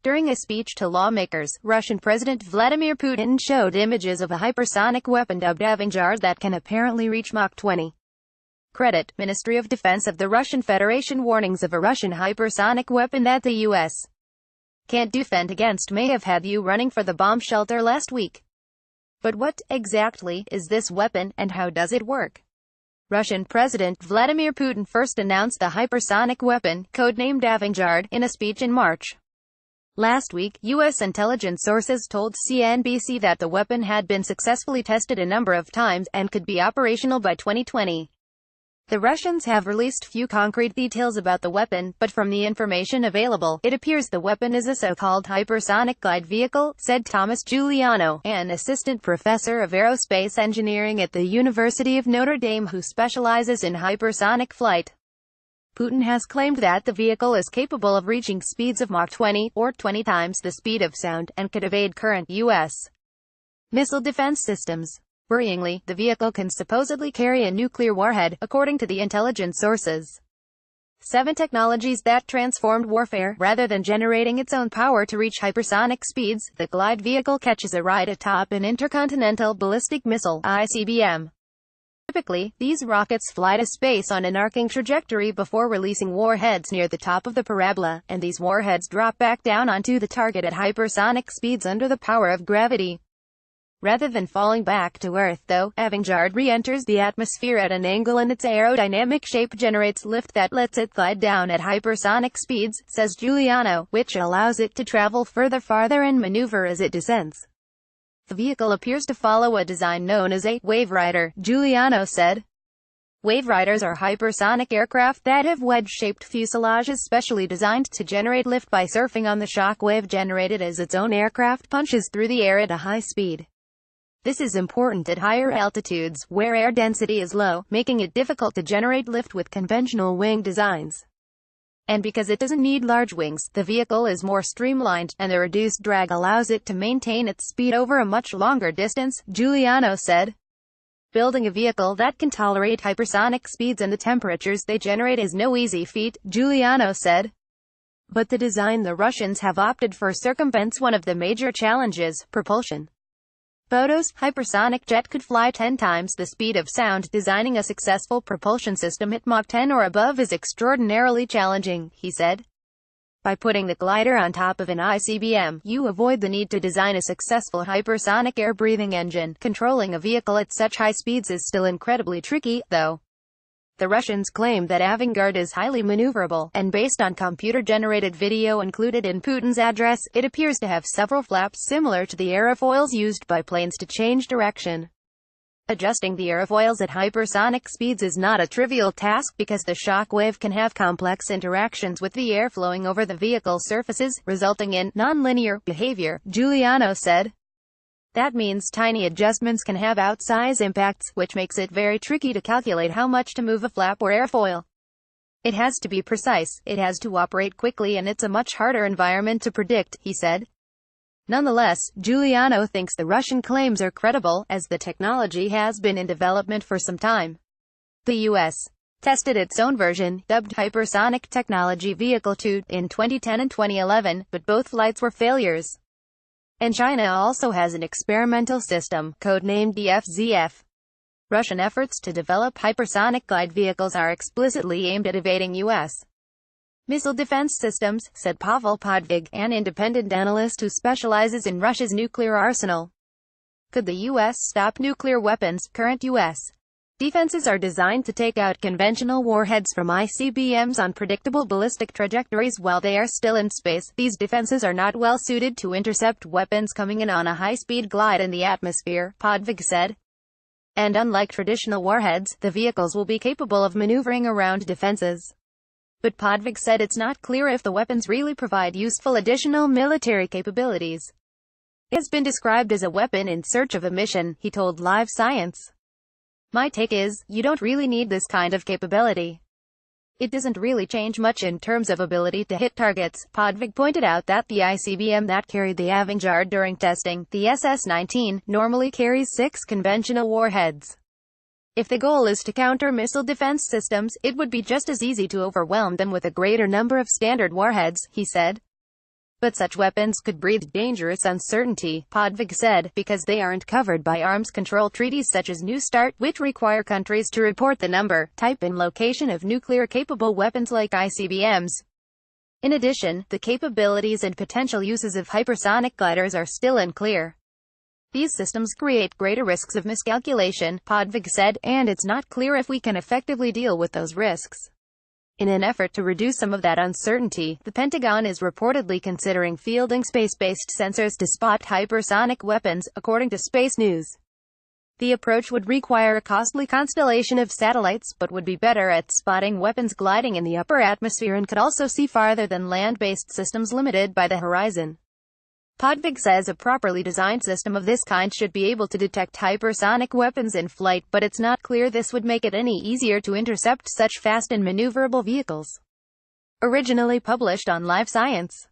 During a speech to lawmakers, Russian President Vladimir Putin showed images of a hypersonic weapon dubbed Avangard that can apparently reach Mach 20. Credit: Ministry of Defense of the Russian Federation. Warnings of a Russian hypersonic weapon that the U.S. can't defend against may have had you running for the bomb shelter last week. But what, exactly, is this weapon, and how does it work? Russian President Vladimir Putin first announced the hypersonic weapon, codenamed Avangard, in a speech in March. Last week, U.S. intelligence sources told CNBC that the weapon had been successfully tested a number of times, and could be operational by 2020. The Russians have released few concrete details about the weapon, but from the information available, it appears the weapon is a so-called hypersonic glide vehicle, said Thomas Giuliano, an assistant professor of aerospace engineering at the University of Notre Dame who specializes in hypersonic flight. Putin has claimed that the vehicle is capable of reaching speeds of Mach 20, or 20 times the speed of sound, and could evade current U.S. missile defense systems. Worryingly, the vehicle can supposedly carry a nuclear warhead, according to the intelligence sources. 7 technologies that transformed warfare. Rather than generating its own power to reach hypersonic speeds, the glide vehicle catches a ride atop an intercontinental ballistic missile (ICBM). Typically, these rockets fly to space on an arcing trajectory before releasing warheads near the top of the parabola, and these warheads drop back down onto the target at hypersonic speeds under the power of gravity. Rather than falling back to Earth, though, Avangard re-enters the atmosphere at an angle and its aerodynamic shape generates lift that lets it glide down at hypersonic speeds, says Giuliano, which allows it to travel farther and maneuver as it descends. The vehicle appears to follow a design known as a Waverider, Giuliano said. Waveriders are hypersonic aircraft that have wedge-shaped fuselages specially designed to generate lift by surfing on the shock wave generated as its own aircraft punches through the air at a high speed. This is important at higher altitudes, where air density is low, making it difficult to generate lift with conventional wing designs. And because it doesn't need large wings, the vehicle is more streamlined, and the reduced drag allows it to maintain its speed over a much longer distance, Giuliano said. Building a vehicle that can tolerate hypersonic speeds and the temperatures they generate is no easy feat, Giuliano said. But the design the Russians have opted for circumvents one of the major challenges: propulsion. Photos: hypersonic jet could fly 10 times the speed of sound. Designing a successful propulsion system at Mach 10 or above is extraordinarily challenging, he said. By putting the glider on top of an ICBM, you avoid the need to design a successful hypersonic air-breathing engine. Controlling a vehicle at such high speeds is still incredibly tricky, though. The Russians claim that Avangard is highly maneuverable, and based on computer-generated video included in Putin's address, it appears to have several flaps similar to the aerofoils used by planes to change direction. Adjusting the aerofoils at hypersonic speeds is not a trivial task because the shock wave can have complex interactions with the air flowing over the vehicle surfaces, resulting in nonlinear behavior, Giuliano said. That means tiny adjustments can have outsize impacts, which makes it very tricky to calculate how much to move a flap or airfoil. It has to be precise, it has to operate quickly, and it's a much harder environment to predict, he said. Nonetheless, Giuliano thinks the Russian claims are credible, as the technology has been in development for some time. The U.S. tested its own version, dubbed Hypersonic Technology Vehicle 2, in 2010 and 2011, but both flights were failures. And China also has an experimental system, codenamed DFZF. Russian efforts to develop hypersonic glide vehicles are explicitly aimed at evading U.S. missile defense systems, said Pavel Podvig, an independent analyst who specializes in Russia's nuclear arsenal. Could the U.S. stop nuclear weapons? Current U.S. defenses are designed to take out conventional warheads from ICBMs on predictable ballistic trajectories while they are still in space. These defenses are not well suited to intercept weapons coming in on a high-speed glide in the atmosphere, Podvig said. And unlike traditional warheads, the vehicles will be capable of maneuvering around defenses. But Podvig said it's not clear if the weapons really provide useful additional military capabilities. It has been described as a weapon in search of a mission, he told Live Science. My take is, you don't really need this kind of capability. It doesn't really change much in terms of ability to hit targets. Podvig pointed out that the ICBM that carried the Avangard during testing, the SS-19, normally carries 6 conventional warheads. If the goal is to counter missile defense systems, it would be just as easy to overwhelm them with a greater number of standard warheads, he said. But such weapons could breed dangerous uncertainty, Podvig said, because they aren't covered by arms control treaties such as New START, which require countries to report the number, type and location of nuclear-capable weapons like ICBMs. In addition, the capabilities and potential uses of hypersonic gliders are still unclear. These systems create greater risks of miscalculation, Podvig said, and it's not clear if we can effectively deal with those risks. In an effort to reduce some of that uncertainty, the Pentagon is reportedly considering fielding space-based sensors to spot hypersonic weapons, according to Space News. The approach would require a costly constellation of satellites, but would be better at spotting weapons gliding in the upper atmosphere and could also see farther than land-based systems limited by the horizon. Podvig says a properly designed system of this kind should be able to detect hypersonic weapons in flight, but it's not clear this would make it any easier to intercept such fast and maneuverable vehicles. Originally published on Live Science.